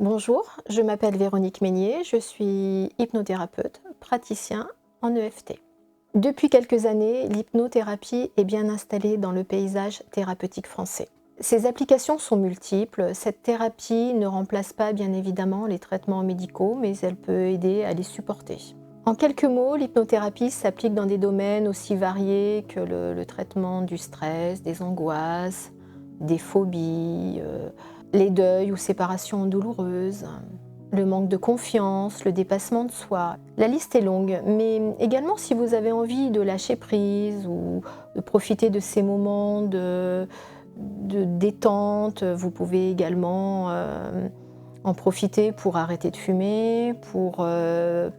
Bonjour, je m'appelle Véronique Meignier, je suis hypnothérapeute, praticien en EFT. Depuis quelques années, l'hypnothérapie est bien installée dans le paysage thérapeutique français. Ses applications sont multiples, cette thérapie ne remplace pas bien évidemment les traitements médicaux, mais elle peut aider à les supporter. En quelques mots, l'hypnothérapie s'applique dans des domaines aussi variés que le traitement du stress, des angoisses, des phobies, les deuils ou séparations douloureuses, le manque de confiance, le dépassement de soi. La liste est longue, mais également si vous avez envie de lâcher prise ou de profiter de ces moments de détente, vous pouvez également en profiter pour arrêter de fumer, pour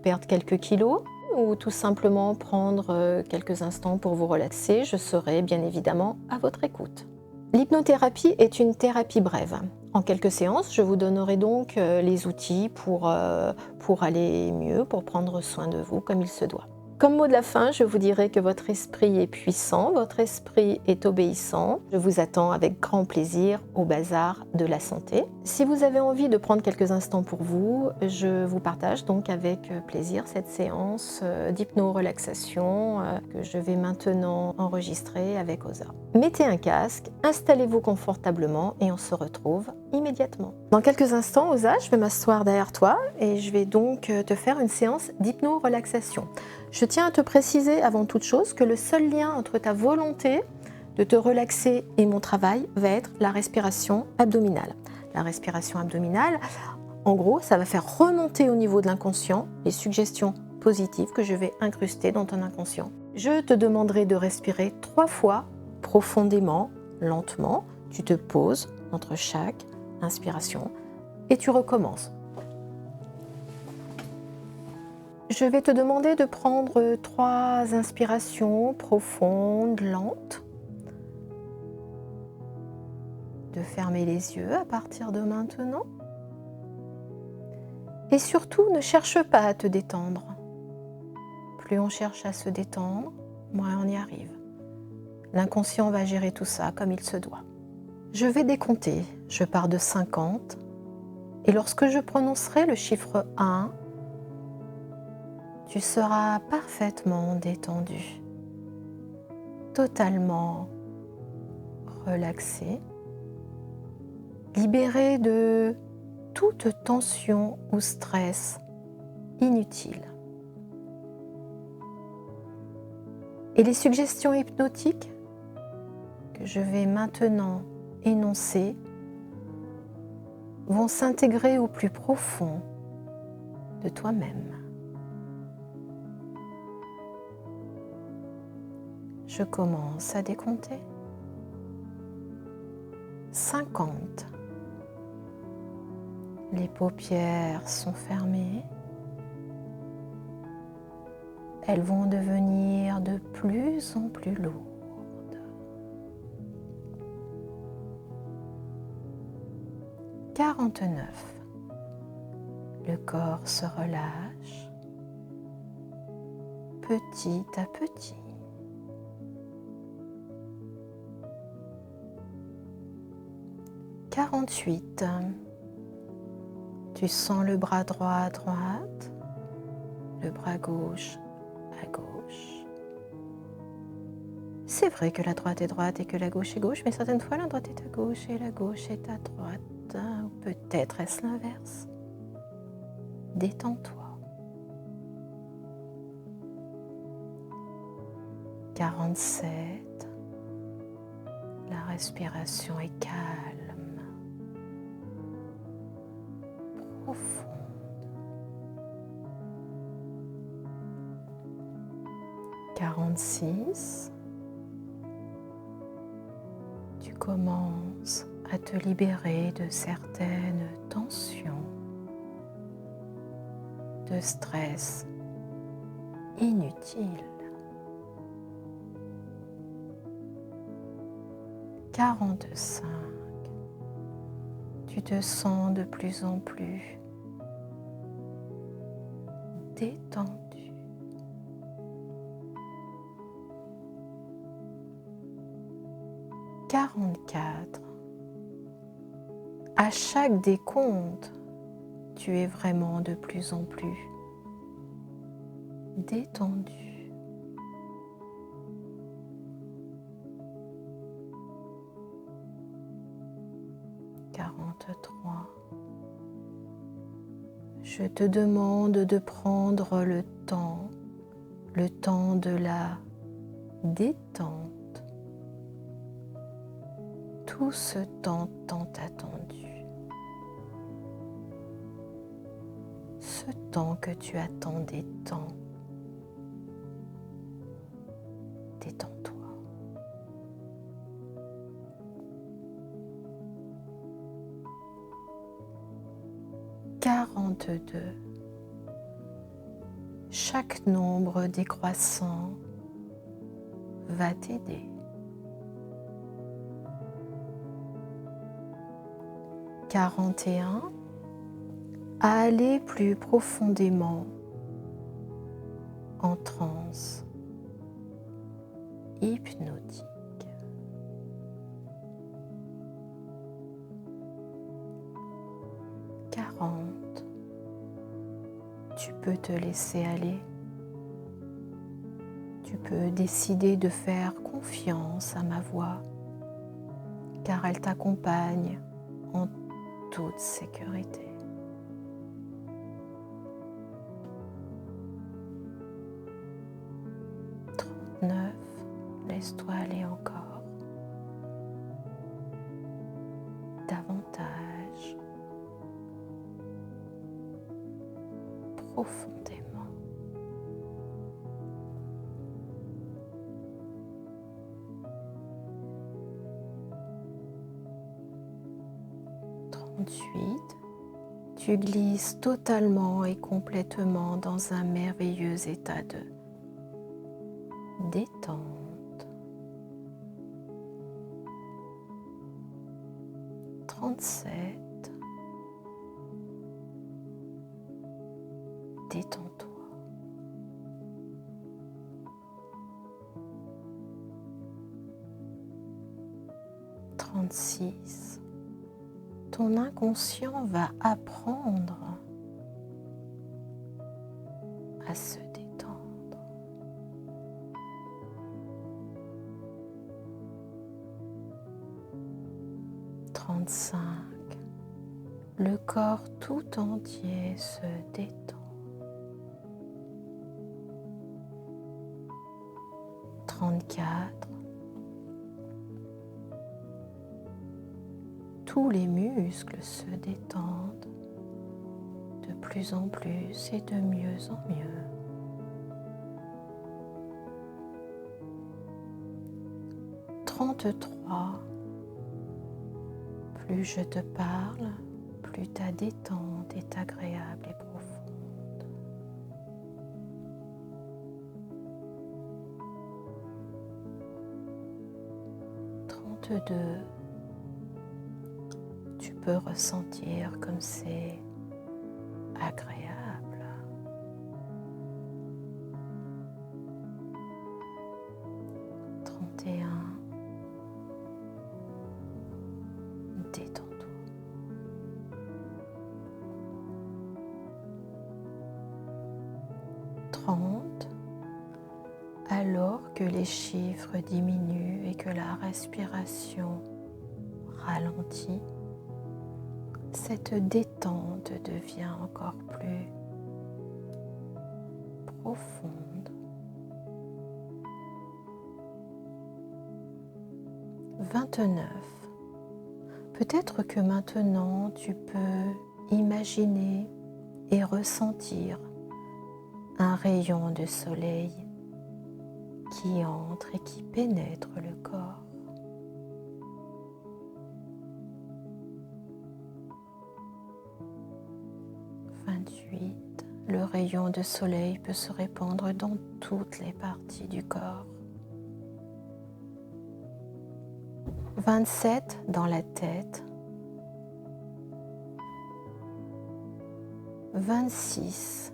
perdre quelques kilos ou tout simplement prendre quelques instants pour vous relaxer. Je serai bien évidemment à votre écoute. L'hypnothérapie est une thérapie brève. En quelques séances, je vous donnerai donc les outils pour aller mieux, pour prendre soin de vous comme il se doit. Comme mot de la fin, je vous dirai que votre esprit est puissant, votre esprit est obéissant. Je vous attends avec grand plaisir au bazar de la santé. Si vous avez envie de prendre quelques instants pour vous, je vous partage donc avec plaisir cette séance d'hypno-relaxation que je vais maintenant enregistrer avec Oza. Mettez un casque, installez-vous confortablement et on se retrouve immédiatement. Dans quelques instants, Oza, je vais m'asseoir derrière toi et je vais donc te faire une séance d'hypno-relaxation. Je tiens à te préciser avant toute chose que le seul lien entre ta volonté de te relaxer et mon travail va être la respiration abdominale. La respiration abdominale, en gros, ça va faire remonter au niveau de l'inconscient les suggestions positives que je vais incruster dans ton inconscient. Je te demanderai de respirer 3 fois profondément, lentement. Tu te poses entre chaque inspiration et tu recommences. Je vais te demander de prendre 3 inspirations profondes, lentes, de fermer les yeux à partir de maintenant. Et surtout, ne cherche pas à te détendre. Plus on cherche à se détendre, moins on y arrive. L'inconscient va gérer tout ça comme il se doit. Je vais décompter, je pars de 50, et lorsque je prononcerai le chiffre 1, tu seras parfaitement détendu, totalement relaxé, libéré de toute tension ou stress inutile. Et les suggestions hypnotiques que je vais maintenant énoncer vont s'intégrer au plus profond de toi-même. Je commence à décompter. 50. Les paupières sont fermées. Elles vont devenir de plus en plus lourdes. 49. Le corps se relâche petit à petit. 48. Tu sens le bras droit à droite, le bras gauche à gauche. C'est vrai que la droite est droite et que la gauche est gauche, mais certaines fois la droite est à gauche et la gauche est à droite. Ou peut-être est-ce l'inverse. Détends-toi. 47. La respiration est calme, profonde. 46. Tu commences à te libérer de certaines tensions, de stress inutile. 45. Tu te sens de plus en plus détendu. 44. À chaque décompte, tu es vraiment de plus en plus détendu. Je te demande de prendre le temps de la détente, tout ce temps tant attendu, ce temps que tu attendais tant. Détends-toi. Quarante-deux. Chaque nombre décroissant va t'aider. 41. À aller plus profondément en transe hypnotique. 40. Tu peux te laisser aller. Tu peux décider de faire confiance à ma voix, car elle t'accompagne en toute sécurité. 39. Laisse-toi aller encore. Davantage. Profondément. 38. Tu glisses totalement et complètement dans un merveilleux état de détente. 37. Détends-toi. 36. Ton inconscient va apprendre à se détendre. 35. Le corps tout entier se détend. 34. Tous les muscles se détendent de plus en plus et de mieux en mieux. 33. Plus je te parle, plus ta détente est agréable et profonde. 32. Tu peux ressentir comme c'est agréable. 31. Détends-toi. 30. Alors que les chiffres diminuent et que la respiration ralentit, cette détente devient encore plus profonde. 29. Peut-être que maintenant tu peux imaginer et ressentir un rayon de soleil qui entre et qui pénètre le corps. 28. Le rayon de soleil peut se répandre dans toutes les parties du corps. 27. Dans la tête. 26.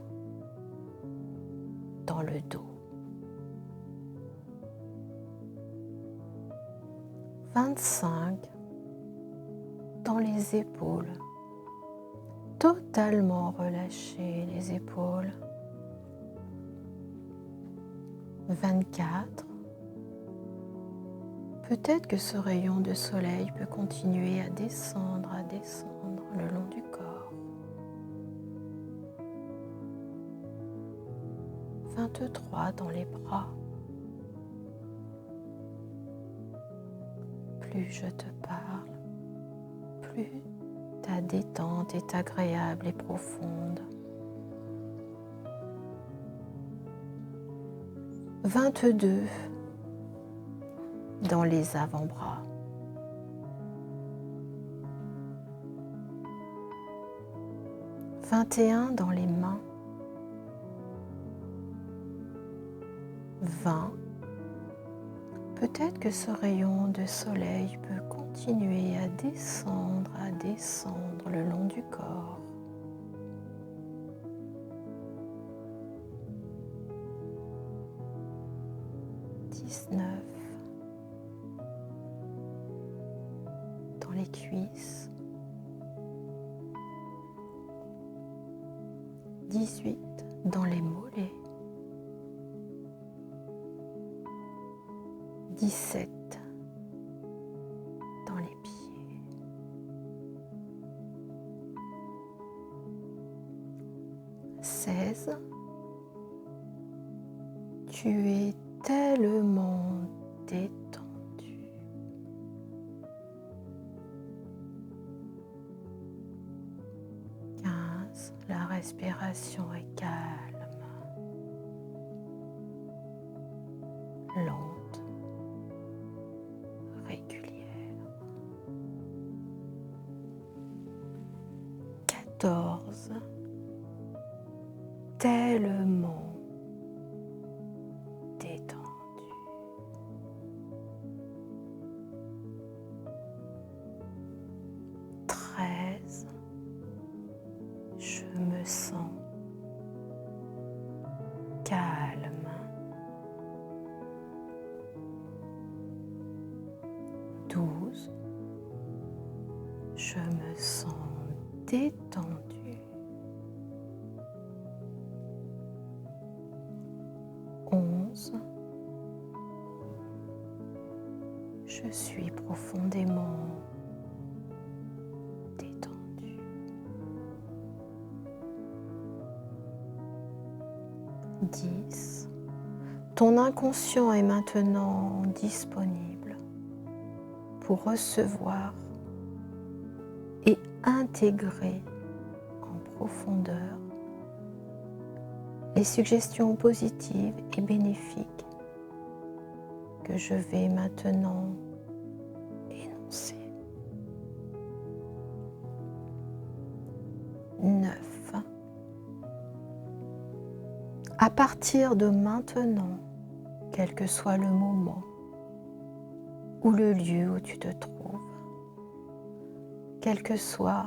Dans le dos. 25. Dans les épaules. totalement relâcher les épaules. 24. Peut-être que ce rayon de soleil peut continuer à descendre le long du corps. 23 dans les bras. Plus je te parle, plus ta détente est agréable et profonde. 22 dans les avant-bras. 21 dans les mains. 20. Peut-être que ce rayon de soleil peut continuer à descendre le long du corps. 19 dans les cuisses. 18 dans les mollets. 17 dans les pieds. 16. Tu es tellement détendu. 15. La respiration est calme, lente, régulière. 14. Tellement détendu. 13. Je me sens calme. 12. Je me sens détendu. 11. Je suis profondément détendu. 10. Ton inconscient est maintenant disponible pour recevoir et intégrer en profondeur les suggestions positives et bénéfiques que je vais maintenant énoncer. 9. À partir de maintenant, quel que soit le moment ou le lieu où tu te trouves, quels que soient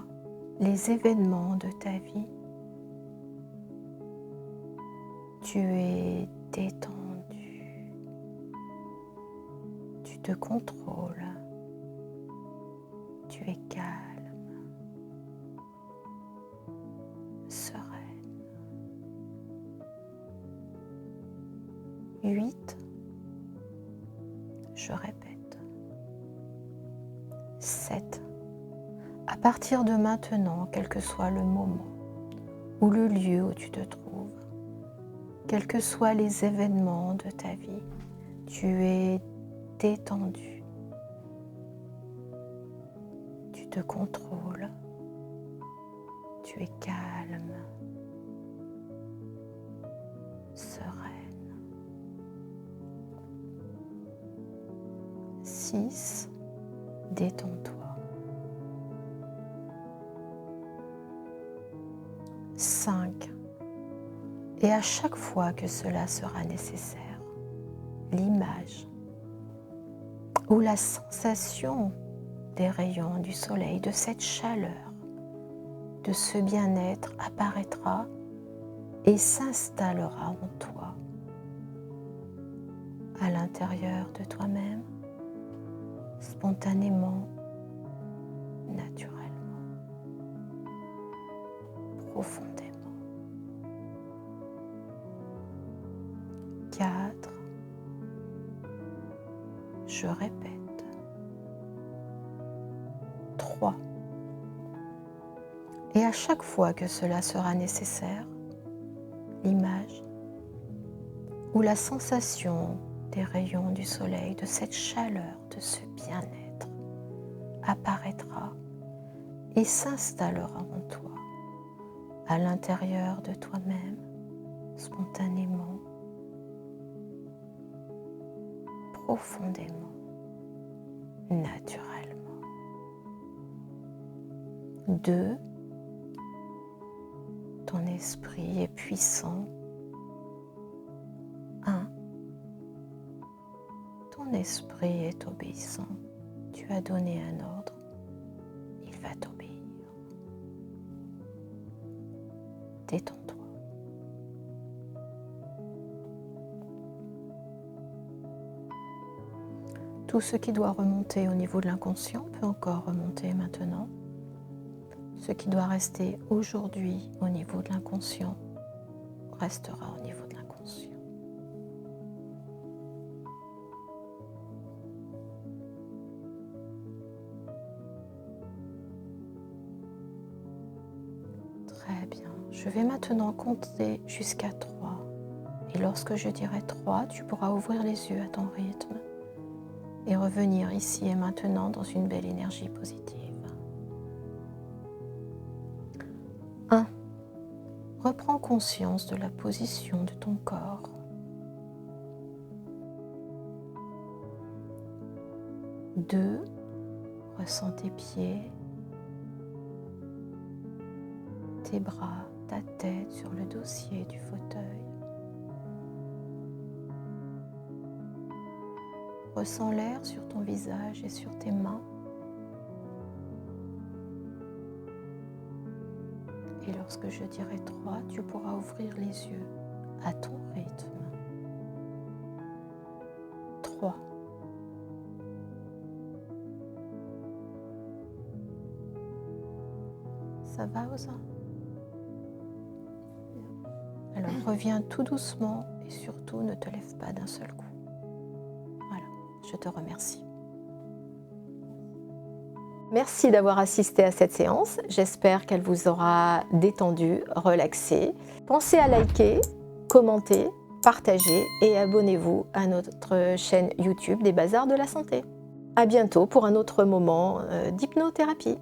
les événements de ta vie, tu es détendu, tu te contrôles, tu es calme, sereine. 8. Je répète. 7. À partir de maintenant, quel que soit le moment ou le lieu où tu te trouves, quels que soient les événements de ta vie, tu es détendu, tu te contrôles, tu es calme, sereine. 6. Détends-toi. 5. Et à chaque fois que cela sera nécessaire, l'image ou la sensation des rayons du soleil, de cette chaleur, de ce bien-être apparaîtra et s'installera en toi, à l'intérieur de toi-même, spontanément, naturellement. profondément. 4. Je répète. 3. Et à chaque fois que cela sera nécessaire, l'image ou la sensation des rayons du soleil, de cette chaleur, de ce bien-être, apparaîtra et s'installera en toi, à l'intérieur de toi-même, spontanément, profondément, naturellement. 2. Ton esprit est puissant. 1. Ton esprit est obéissant. Tu as donné un ordre, il va t'obéir. Détends-toi. Tout ce qui doit remonter au niveau de l'inconscient peut encore remonter maintenant. Ce qui doit rester aujourd'hui au niveau de l'inconscient restera au niveau de l'inconscient. Très bien. Je vais maintenant compter jusqu'à 3. Et lorsque je dirai 3, tu pourras ouvrir les yeux à ton rythme et revenir ici et maintenant dans une belle énergie positive. 1. Reprends conscience de la position de ton corps. 2. Ressens tes pieds, tes bras, ta tête sur le dossier du fauteuil. Ressens l'air sur ton visage et sur tes mains. Et lorsque je dirai 3, tu pourras ouvrir les yeux à ton rythme. 3. Ça va, Osa? Alors reviens tout doucement et surtout ne te lève pas d'un seul coup. Voilà, je te remercie. Merci d'avoir assisté à cette séance. J'espère qu'elle vous aura détendu, relaxé. Pensez à liker, commenter, partager et abonnez-vous à notre chaîne YouTube des Bazars de la Santé. À bientôt pour un autre moment d'hypnothérapie.